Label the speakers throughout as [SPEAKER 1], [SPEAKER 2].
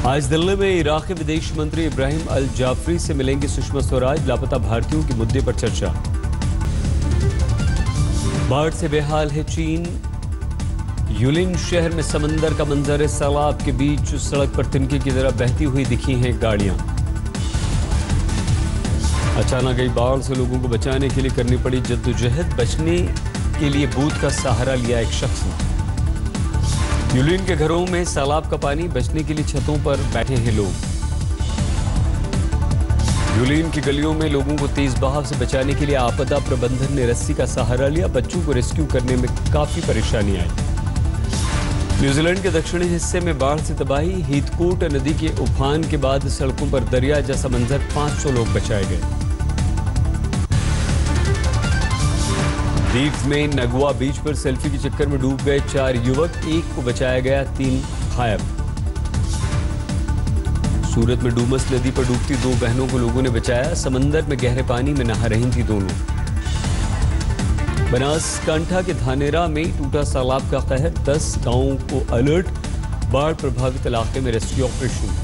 [SPEAKER 1] आज दिल्ली में इराकी विदेश मंत्री इब्राहिम अल जाफरी से मिलेंगे सुषमा स्वराज। लापता भारतीयों के मुद्दे पर चर्चा। बाढ़ से बेहाल है चीन। युलिन शहर में समंदर का मंजर है। सैलाब के बीच सड़क पर तिनके की तरह बहती हुई दिखी हैं गाड़ियां। अचानक गई बाढ़ से लोगों को बचाने के लिए करनी पड़ी जद्दोजहद। बचने के लिए बूथ का सहारा लिया एक शख्स ने। युलिन के घरों में सैलाब का पानी, बचने के लिए छतों पर बैठे हैं लोग। युलिन की गलियों में लोगों को तेज बहाव से बचाने के लिए आपदा प्रबंधन ने रस्सी का सहारा लिया। बच्चों को रेस्क्यू करने में काफी परेशानी आई। न्यूजीलैंड के दक्षिणी हिस्से में बाढ़ से तबाही। हीथकोट नदी के उफान के बाद सड़कों पर दरिया जैसा मंजर। 500 लोग बचाए गए। दीव में नगवा बीच पर सेल्फी के चक्कर में डूब गए 4 युवक। 1 को बचाया गया, 3 घायल। सूरत में डूमस नदी पर डूबती 2 बहनों को लोगों ने बचाया। समंदर में गहरे पानी में नहा रही थी दोनों। बनासकांठा के धानेरा में टूटा सैलाब का कहर। 10 गांवों को अलर्ट। बाढ़ प्रभावित इलाके में रेस्क्यू ऑपरेशन।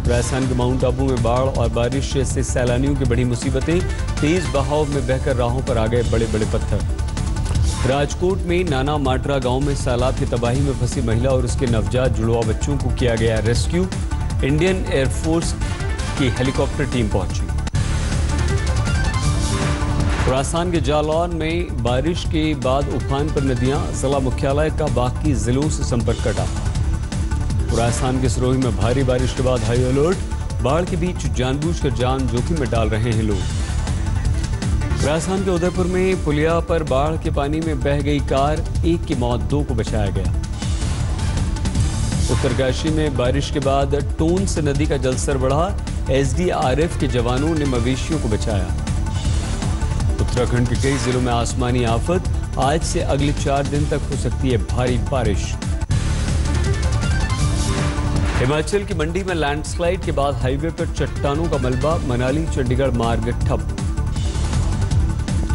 [SPEAKER 1] राजस्थान के माउंट आबू में बाढ़ और बारिश से सैलानियों की बड़ी मुसीबतें। तेज बहाव में बहकर राहों पर आ गए बड़े बड़े पत्थर। राजकोट में नाना माटरा गांव में सैलाब की तबाही में फंसी महिला और उसके नवजात जुड़वा बच्चों को किया गया रेस्क्यू। इंडियन एयरफोर्स की हेलीकॉप्टर टीम पहुंची। राजस्थान के जालौन में बारिश के बाद उफान पर नदियां। जिला मुख्यालय का बाकी जिलों से संपर्क कटा। राजस्थान के सिरोही में भारी बारिश के बाद हाई अलर्ट। बाढ़ के बीच जानबूझकर जान जोखिम में डाल रहे हैं लोग। राजस्थान के उदयपुर में पुलिया पर बाढ़ के पानी में बह गई कार। 1 की मौत, 2 को बचाया गया। उत्तरकाशी में बारिश के बाद टोंस नदी का जलस्तर बढ़ा। एसडीआरएफ के जवानों ने मवेशियों को बचाया। उत्तराखंड के कई जिलों में आसमानी आफत। आज से अगले 4 दिन तक हो सकती है भारी बारिश। हिमाचल की मंडी में लैंडस्लाइड के बाद हाईवे पर चट्टानों का मलबा। मनाली चंडीगढ़ मार्ग ठप।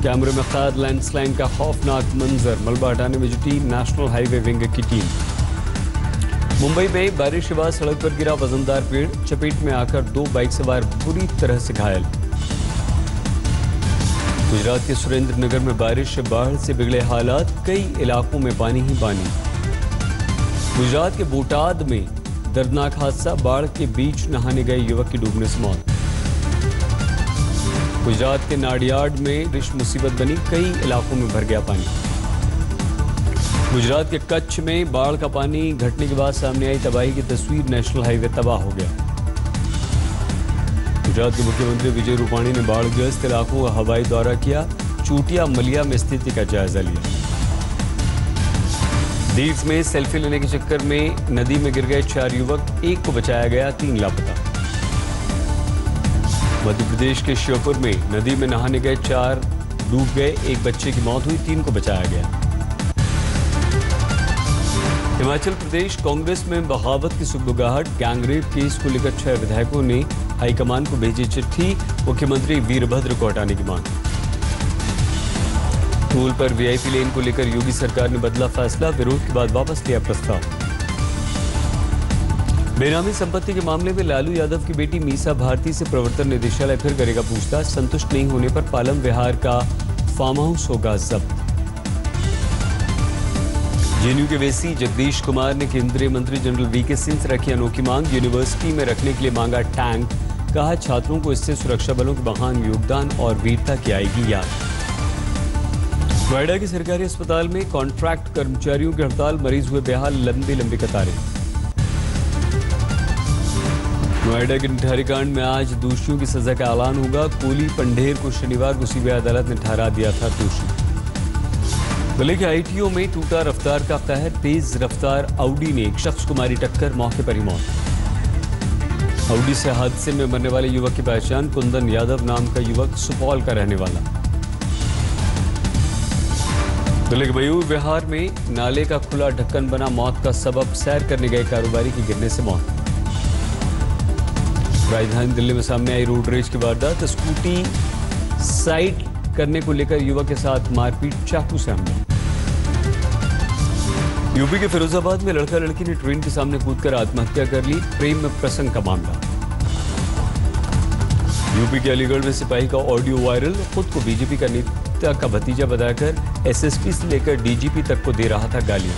[SPEAKER 1] कैमरे में कैद लैंडस्लाइड का खौफनाक मंजर। मलबा हटाने में जुटी नेशनल हाईवे विंग की टीम। मुंबई में बारिश के बाद सड़क पर गिरा वजनदार पेड़। चपेट में आकर 2 बाइक सवार बुरी तरह से घायल। गुजरात के सुरेंद्रनगर में बारिश से बाढ़ से बिगड़े हालात। कई इलाकों में पानी ही पानी। गुजरात के बोटाद में दर्दनाक हादसा। बाढ़ के बीच नहाने गए युवक की डूबने से मौत। गुजरात के नाडियाड में बारिश मुसीबत बनी। कई इलाकों में भर गया पानी। गुजरात के कच्छ में बाढ़ का पानी घटने के बाद सामने आई तबाही की तस्वीर। नेशनल हाईवे तबाह हो गया। गुजरात के मुख्यमंत्री विजय रूपाणी ने बाढ़ग्रस्त इलाकों का हवाई दौरा किया। चूटिया मलिया में स्थिति का जायजा लिया। दीव में सेल्फी लेने के चक्कर में नदी में गिर गए 4 युवक। 1 को बचाया गया, 3 लापता। मध्य प्रदेश के श्योपुर में नदी में नहाने गए 4 डूब गए। 1 बच्चे की मौत हुई, 3 को बचाया गया। हिमाचल प्रदेश कांग्रेस में बगावत की सुगबुगाहट। गैंगरेप केस को लेकर 6 विधायकों ने हाईकमान को भेजी चिट्ठी। मुख्यमंत्री वीरभद्र को हटाने की मांग। टोल पर वीआईपी लेन को लेकर योगी सरकार ने बदला फैसला। विरोध के बाद वापस लिया प्रस्ताव। बेनामी संपत्ति के मामले में लालू यादव की बेटी मीसा भारती से प्रवर्तन निदेशालय फिर करेगा पूछताछ। संतुष्ट नहीं होने पर पालम विहार का फार्म हाउस होगा जब्त। जेएनयू के वीसी जगदीश कुमार ने केंद्रीय मंत्री जनरल वीके सिंह से रखी अनोखी मांग। यूनिवर्सिटी में रखने के लिए मांगा टैंक। कहा छात्रों को इससे सुरक्षा बलों के महान योगदान और वीरता की आएगी याद। नोएडा के सरकारी अस्पताल में कॉन्ट्रैक्ट कर्मचारियों की हड़ताल। मरीज हुए बेहाल, लंबी लंबी कतारें। नोएडा के निठारी कांड में आज दोषियों की सजा का ऐलान होगा। कोली पंढेर को शनिवार को सीबीआई अदालत ने ठहरा दिया था दोषी। जिले के आईटीओ में टूटा रफ्तार का कहर। तेज रफ्तार ऑडी ने एक शख्स को मारी टक्कर, मौके पर ही मौत। ऑडी से हादसे में मरने वाले युवक की पहचान। कुंदन यादव नाम का युवक सुपौल का रहने वाला। जिले के मयूर विहार में नाले का खुला ढक्कन बना मौत का सबब। सैर करने गए कारोबारी की गिरने से मौत। राजधानी दिल्ली में सामने आई रोड रेज की वारदात। स्कूटी साइड करने को लेकर युवक के साथ मारपीट, चाकू से हमला। यूपी के फिरोजाबाद में लड़का लड़की ने ट्रेन के सामने कूदकर आत्महत्या कर ली। प्रेम में प्रसंग का मामला। यूपी के अलीगढ़ में सिपाही का ऑडियो वायरल। खुद को बीजेपी का नेता का भतीजा बताकर एसएसपी से लेकर डीजीपी तक को दे रहा था गालियां।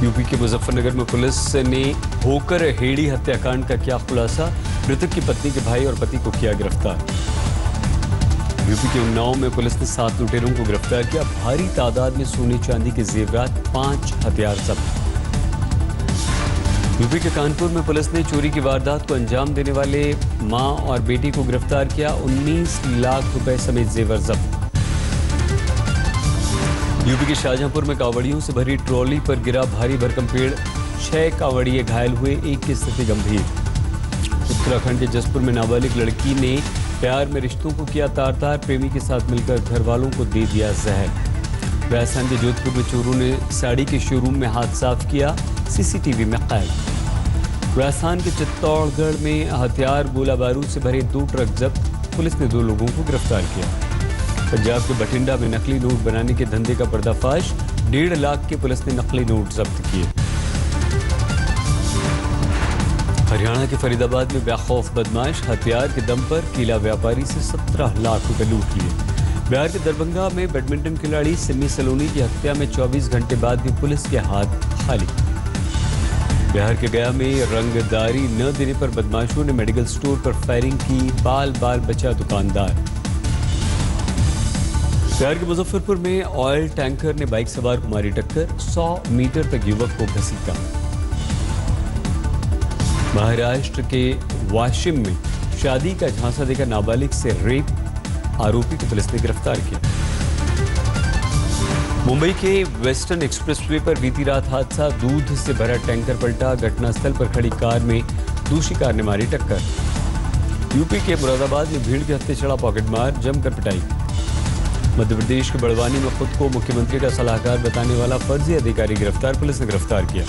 [SPEAKER 1] यूपी के मुजफ्फरनगर में पुलिस ने होकर हेड़ी हत्याकांड का किया खुलासा। मृतक की पत्नी के भाई और पति को किया गिरफ्तार। यूपी के उन्नाव में पुलिस ने 7 लुटेरों को गिरफ्तार किया। भारी तादाद में सोने चांदी के जेवरात, 5 हथियार जब्त। यूपी के कानपुर में पुलिस ने चोरी की वारदात को अंजाम देने वाले मां और बेटी को गिरफ्तार किया। 19 लाख रुपए समेत जेवर जब्त। यूपी के शाहजहांपुर में कांवड़ियों से भरी ट्रॉली पर गिरा भारी भरकम पेड़। 6 कांवड़िए घायल हुए, एक की स्थिति गंभीर। उत्तराखंड के जसपुर में नाबालिग लड़की ने प्यार में रिश्तों को किया तार-तार। प्रेमी के साथ मिलकर घर वालों को दे दिया जहर। राजस्थान के जोधपुर में चोरों ने साड़ी के शोरूम में हाथ साफ किया, सीसीटीवी में कैद। राजस्थान के चित्तौड़गढ़ में हथियार गोला बारूद से भरे 2 ट्रक जब्त। पुलिस ने 2 लोगों को गिरफ्तार किया। पंजाब के बठिंडा में नकली नोट बनाने के धंधे का पर्दाफाश। 1.5 लाख के पुलिस ने नकली नोट जब्त किए। हरियाणा के फरीदाबाद में बेखौफ बदमाश हथियार के दम पर किला व्यापारी से 17 लाख रुपए लूट लिए। बिहार के दरभंगा में बैडमिंटन खिलाड़ी सिमी सलोनी की हत्या में 24 घंटे बाद भी पुलिस के हाथ खाली। बिहार के गया में रंगदारी न देने पर बदमाशों ने मेडिकल स्टोर पर फायरिंग की। बाल बाल बचा दुकानदार। बिहार के मुजफ्फरपुर में ऑयल टैंकर ने बाइक सवार को मारी टक्कर। 100 मीटर तक युवक को घसीटा। महाराष्ट्र के वाशिम में शादी का झांसा देकर नाबालिग से रेप आरोपी को पुलिस ने गिरफ्तार किया। मुंबई के वेस्टर्न एक्सप्रेसवे पर बीती रात हादसा। दूध से भरा टैंकर पलटा। घटनास्थल पर खड़ी कार में दूसरी कार ने मारी टक्कर। यूपी के मुरादाबाद में भीड़ के हत्थे चढ़ा पॉकेटमार, जमकर पिटाई। मध्य प्रदेश के बड़वानी में खुद को मुख्यमंत्री का सलाहकार बताने वाला फर्जी अधिकारी गिरफ्तार। पुलिस ने गिरफ्तार किया।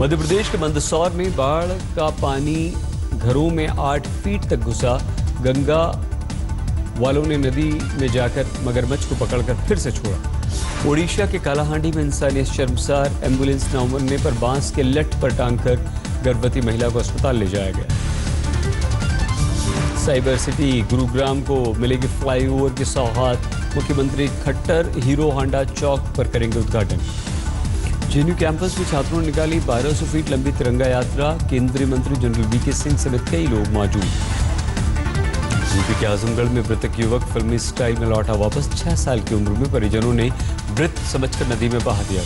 [SPEAKER 1] मध्य प्रदेश के मंदसौर में बाढ़ का पानी घरों में 8 फीट तक घुसा। गंगा वालों ने नदी में जाकर मगरमच्छ को पकड़कर फिर से छोड़ा। ओडिशा के कालाहांडी में इंसानियत शर्मसार। एम्बुलेंस न मिलने पर बांस के लट पर टांगकर गर्भवती महिला को अस्पताल ले जाया गया। साइबर सिटी गुरुग्राम को मिलेगी फ्लाईओवर की सौगात। मुख्यमंत्री खट्टर हीरो होंडा चौक पर करेंगे उद्घाटन। जेएनयू कैंपस में छात्रों ने निकाली 1200 फीट लंबी तिरंगा यात्रा। केंद्रीय मंत्री जनरल वीके सिंह समेत कई लोग मौजूद। यूपी के आजमगढ़ में मृतक युवक फिल्मी स्टाइल में लौटा वापस। 6 साल की उम्र में परिजनों ने मृत समझकर नदी में बहा दिया।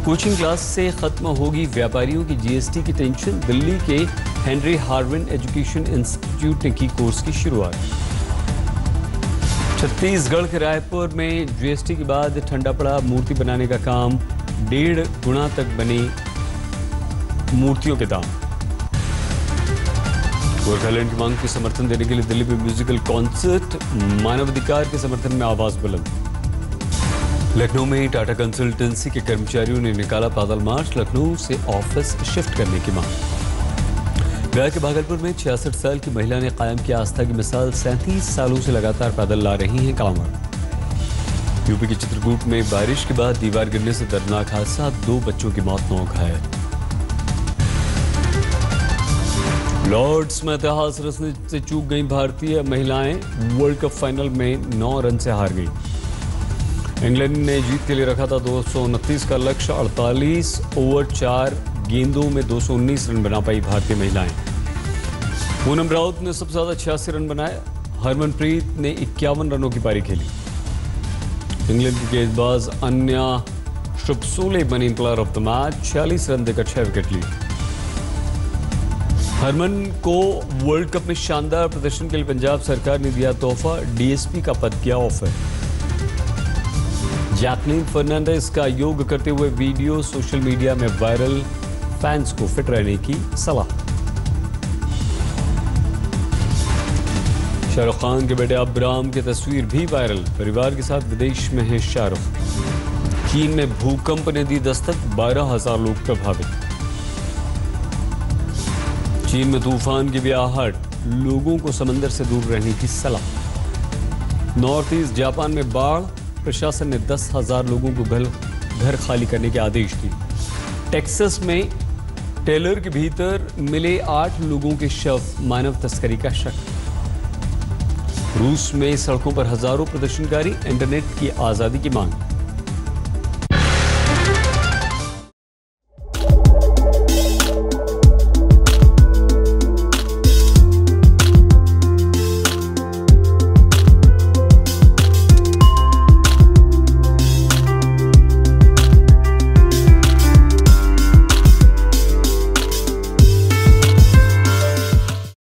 [SPEAKER 1] कोचिंग क्लास से खत्म होगी व्यापारियों की जीएसटी की टेंशन। दिल्ली के हेनरी हार्विन एजुकेशन इंस्टीट्यूट ने की कोर्स की शुरुआत। छत्तीसगढ़ के रायपुर में जीएसटी के बाद ठंडा पड़ा मूर्ति बनाने का काम। 1.5 गुना तक बने मूर्तियों के दाम। गोरखालैंड की मांग को समर्थन देने के लिए दिल्ली में म्यूजिकल कॉन्सर्ट। मानवाधिकार के समर्थन में आवाज बुलंद। लखनऊ में टाटा कंसल्टेंसी के कर्मचारियों ने निकाला पैदल मार्च। लखनऊ से ऑफिस शिफ्ट करने की मांग। बिहार के भागलपुर में 66 साल की महिला ने कायम किया आस्था की मिसाल। 37 सालों से लगातार पैदल ला रही हैं कांवड़। यूपी के चित्रकूट में बारिश के बाद दीवार गिरने से दर्दनाक हादसा। 2 बच्चों की मौत, 9 घायल। लॉर्ड्स में इतिहास रचने से चूक गई भारतीय महिलाएं। वर्ल्ड कप फाइनल में 9 रन से हार गई। इंग्लैंड ने जीत के लिए रखा था 229 का लक्ष्य। 48 ओवर 4 गेंदों में 219 रन बना पाई भारतीय महिलाएं। पूनम राउत ने सबसे ज्यादा 86 रन बनाए। हरमनप्रीत ने 51 रनों की पारी खेली। इंग्लैंड की गेंदबाज अन्या शुभसोले बनी player of the match. 46 run देकर 6 विकेट लिए। हरमन को वर्ल्ड कप में शानदार प्रदर्शन के लिए पंजाब सरकार ने दिया तोहफा। डीएसपी का पद किया ऑफर। जैकलिन फर्नांडिस का योग करते हुए वीडियो सोशल मीडिया में वायरल। फैंस को फिट रहने की सलाह। शाहरुख खान के बेटे अब्राम की तस्वीर भी वायरल। परिवार के साथ विदेश में है शाहरुख। चीन में भूकंप ने दी दस्तक। 12,000 लोग प्रभावित। चीन में तूफान की भी आहट। लोगों को समंदर से दूर रहने की सलाह। नॉर्थ ईस्ट जापान में बाढ़। प्रशासन ने 10,000 लोगों को घर खाली करने के आदेश दिए। टेक्सास में टेलर के भीतर मिले 8 लोगों के शव, मानव तस्करी का शक। रूस में सड़कों पर हजारों प्रदर्शनकारी, इंटरनेट की आजादी की मांग।